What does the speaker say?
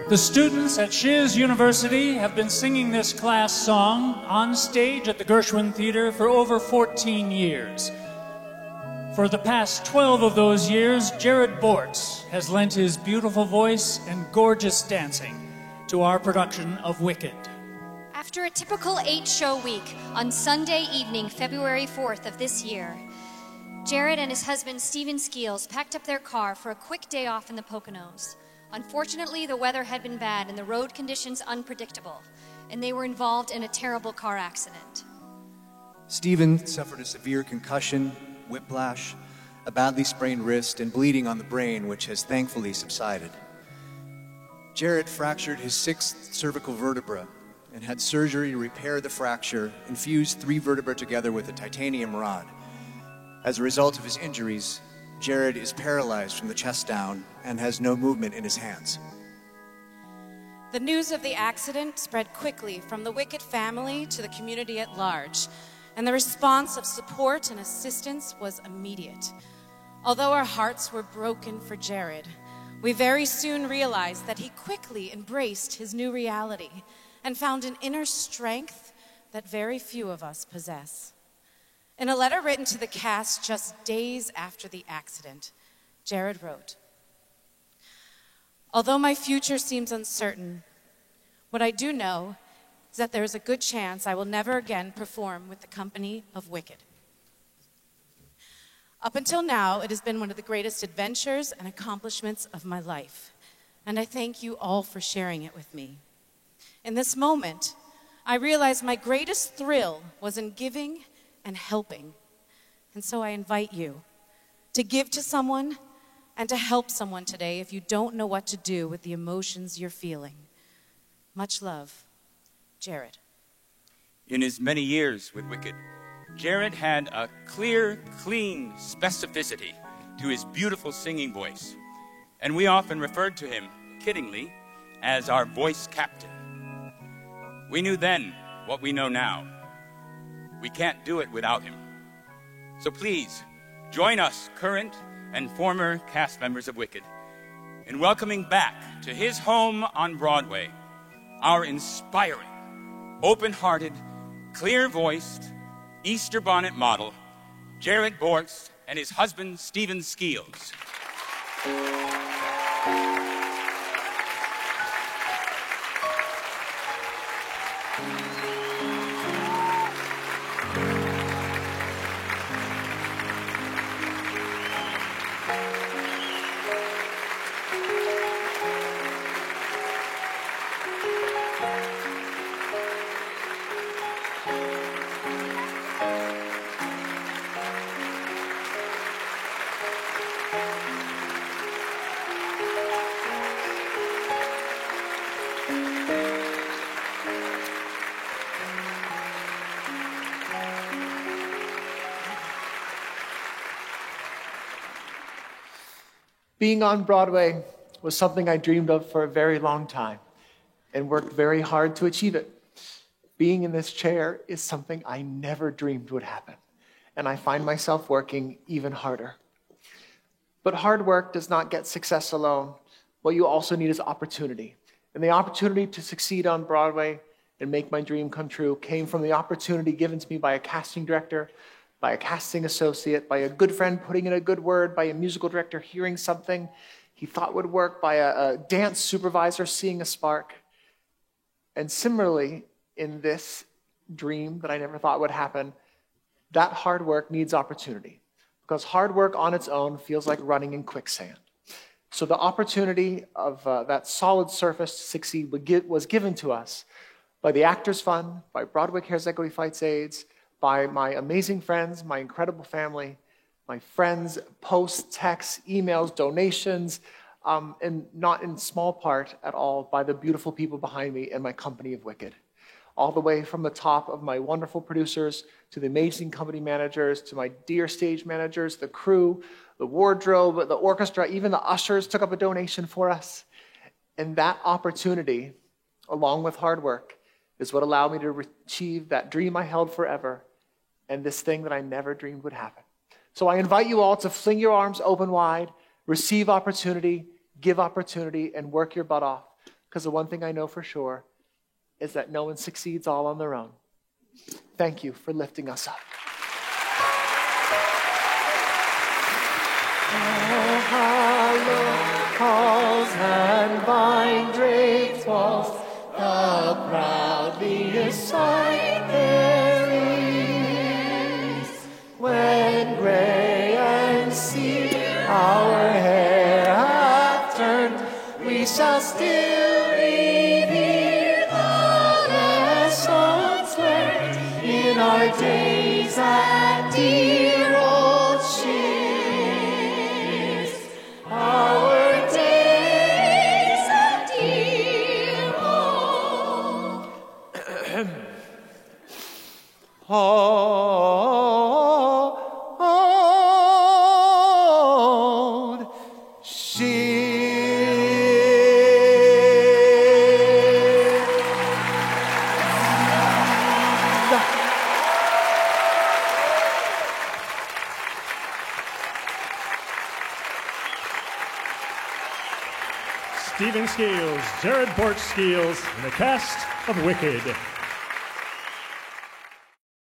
The students at Shiz University have been singing this class song on stage at the Gershwin Theater for over 14 years. For the past 12 of those years, Jared Bortz has lent his beautiful voice and gorgeous dancing to our production of Wicked. After a typical 8-show week, on Sunday evening, February 4th of this year, Jared and his husband, Stephen Skeels, packed up their car for a quick day off in the Poconos. Unfortunately, the weather had been bad and the road conditions unpredictable, and they were involved in a terrible car accident. Stephen suffered a severe concussion, whiplash, a badly sprained wrist, and bleeding on the brain, which has thankfully subsided. Jared fractured his 6th cervical vertebra and had surgery to repair the fracture and fuse 3 vertebrae together with a titanium rod. As a result of his injuries, Jared is paralyzed from the chest down and has no movement in his hands. The news of the accident spread quickly from the Wicked family to the community at large, and the response of support and assistance was immediate. Although our hearts were broken for Jared, we very soon realized that he quickly embraced his new reality and found an inner strength that very few of us possess. In a letter written to the cast just days after the accident, Jared wrote, "Although my future seems uncertain, what I do know is that there is a good chance I will never again perform with the company of Wicked. Up until now, it has been one of the greatest adventures and accomplishments of my life, and I thank you all for sharing it with me. In this moment, I realized my greatest thrill was in giving and helping, and so I invite you to give to someone and to help someone today if you don't know what to do with the emotions you're feeling. Much love, Jared." In his many years with Wicked, Jared had a clear, clean specificity to his beautiful singing voice, and we often referred to him, kiddingly, as our voice captain. We knew then what we know now. We can't do it without him. So please, join us, current and former cast members of Wicked, in welcoming back to his home on Broadway, our inspiring, open-hearted, clear-voiced, Easter bonnet model, Jared Bortz, and his husband, Stephen Skeels. Being on Broadway was something I dreamed of for a very long time and worked very hard to achieve it. Being in this chair is something I never dreamed would happen, and I find myself working even harder. But hard work does not get success alone. What you also need is opportunity. And the opportunity to succeed on Broadway and make my dream come true came from the opportunity given to me by a casting director, by a casting associate, by a good friend putting in a good word, by a musical director hearing something he thought would work, by a dance supervisor seeing a spark. And similarly, in this dream that I never thought would happen, that hard work needs opportunity, because hard work on its own feels like running in quicksand. So the opportunity of that solid surface to succeed was given to us by the Actors Fund, by Broadway Cares Equity Fights AIDS, by my amazing friends, my incredible family, my friends, posts, texts, emails, donations, and not in small part at all by the beautiful people behind me and my company of Wicked. All the way from the top of my wonderful producers to the amazing company managers, to my dear stage managers, the crew, the wardrobe, the orchestra, even the ushers took up a donation for us. And that opportunity, along with hard work, is what allowed me to achieve that dream I held forever and this thing that I never dreamed would happen. So I invite you all to fling your arms open wide, receive opportunity, give opportunity, and work your butt off, because the one thing I know for sure is that no one succeeds all on their own. Thank you for lifting us up. Halls and vine draped walls, the proudliest sight there is. When gray and sere our hair hath turned, we shall still revere the lessons learned in our days at dear old Shears. Our days at dear old old Shears. Stephen Skeels, Jared Borch Skeels, and the cast of Wicked.